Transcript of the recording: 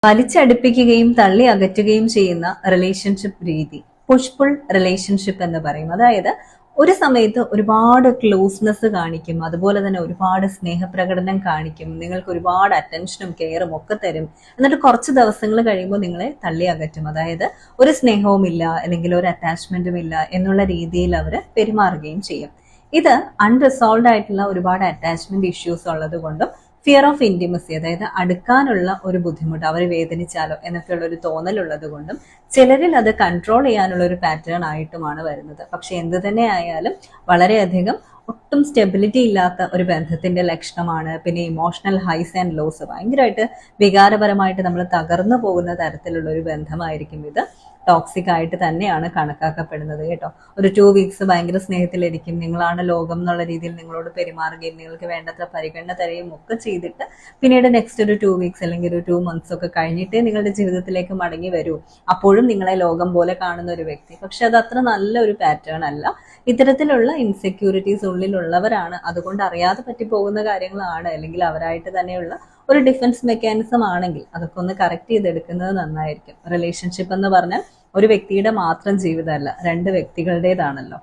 വലിച്ചടുപ്പിക്കുകയും തള്ളി അകറ്റുകയും ചെയ്യുന്ന റിലേഷൻഷിപ്പ് രീതി പുഷ് പുൾ റിലേഷൻഷിപ്പ് എന്ന് പറയും. അതായത് ഒരു സമയത്ത് ഒരുപാട് ക്ലോസ്നെസ് കാണിക്കും, അതുപോലെ തന്നെ ഒരുപാട് സ്നേഹപ്രകടനം കാണിക്കും, നിങ്ങൾക്ക് ഒരുപാട് അറ്റൻഷനും കെയറും ഒക്കെ തരും. എന്നിട്ട് കുറച്ച് ദിവസങ്ങൾ കഴിയുമ്പോൾ നിങ്ങളെ തള്ളി അകറ്റും. അതായത് ഒരു സ്നേഹവും ഇല്ല, അല്ലെങ്കിൽ ഒരു അറ്റാച്ച്മെന്റും ഇല്ല എന്നുള്ള രീതിയിൽ അവർ പെരുമാറുകയും ചെയ്യും. ഇത് അൺറിസോൾവ് ആയിട്ടുള്ള ഒരുപാട് അറ്റാച്ച്മെന്റ് ഇഷ്യൂസ് ഉള്ളത് കൊണ്ടും ഫിയർ ഓഫ് ഇന്റിമസി, അതായത് അടുക്കാനുള്ള ഒരു ബുദ്ധിമുട്ട്, അവർ വേദനിച്ചാലോ എന്നൊക്കെയുള്ള ഒരു തോന്നലുള്ളത് കൊണ്ടും ചിലരിൽ അത് കൺട്രോൾ ചെയ്യാനുള്ള ഒരു പാറ്റേൺ ആയിട്ടുമാണ് വരുന്നത്. പക്ഷെ എന്ത് തന്നെ ആയാലും വളരെയധികം ഒട്ടും സ്റ്റെബിലിറ്റി ഇല്ലാത്ത ഒരു ബന്ധത്തിന്റെ ലക്ഷണമാണ്. പിന്നെ ഇമോഷണൽ ഹൈസ് ആൻഡ് ലോസ്, ഭയങ്കരമായിട്ട് വികാരപരമായിട്ട് നമ്മൾ തകർന്നു പോകുന്ന തരത്തിലുള്ള ഒരു ബന്ധമായിരിക്കും ഇത്. ടോക്സിക് ആയിട്ട് തന്നെയാണ് കണക്കാക്കപ്പെടുന്നത് കേട്ടോ. ഒരു 2 വീക്സ് ഭയങ്കര സ്നേഹത്തിലിരിക്കും, നിങ്ങളാണ് ലോകം എന്നുള്ള രീതിയിൽ നിങ്ങളോട് പെരുമാറുകയും നിങ്ങൾക്ക് വേണ്ടത്ര പരിഗണന തരുകയും ഒക്കെ ചെയ്തിട്ട് പിന്നീട് നെക്സ്റ്റ് ഒരു 2 വീക്സ് അല്ലെങ്കിൽ ഒരു 2 മന്ത്സ് ഒക്കെ കഴിഞ്ഞിട്ടേ നിങ്ങളുടെ ജീവിതത്തിലേക്ക് മടങ്ങി വരൂ. അപ്പോഴും നിങ്ങളെ ലോകം പോലെ കാണുന്ന ഒരു വ്യക്തി. പക്ഷെ അത് അത്ര നല്ലൊരു പാറ്റേൺ അല്ല. ഇത്തരത്തിലുള്ള ഇൻസെക്യൂരിറ്റീസ് ഉള്ളിലുള്ളവരാണ്, അതുകൊണ്ട് അറിയാതെ പറ്റിപ്പോകുന്ന കാര്യങ്ങളാണ്, അല്ലെങ്കിൽ അവരായിട്ട് തന്നെയുള്ള ഒരു ഡിഫൻസ് മെക്കാനിസം ആണെങ്കിൽ അതൊക്കെ ഒന്ന് കറക്റ്റ് ചെയ്തെടുക്കുന്നത് നന്നായിരിക്കും. റിലേഷൻഷിപ്പ് എന്ന് പറഞ്ഞാൽ ഒരു വ്യക്തിയുടെ മാത്രം ജീവിതമല്ല, 2 വ്യക്തികളുടേതാണല്ലോ.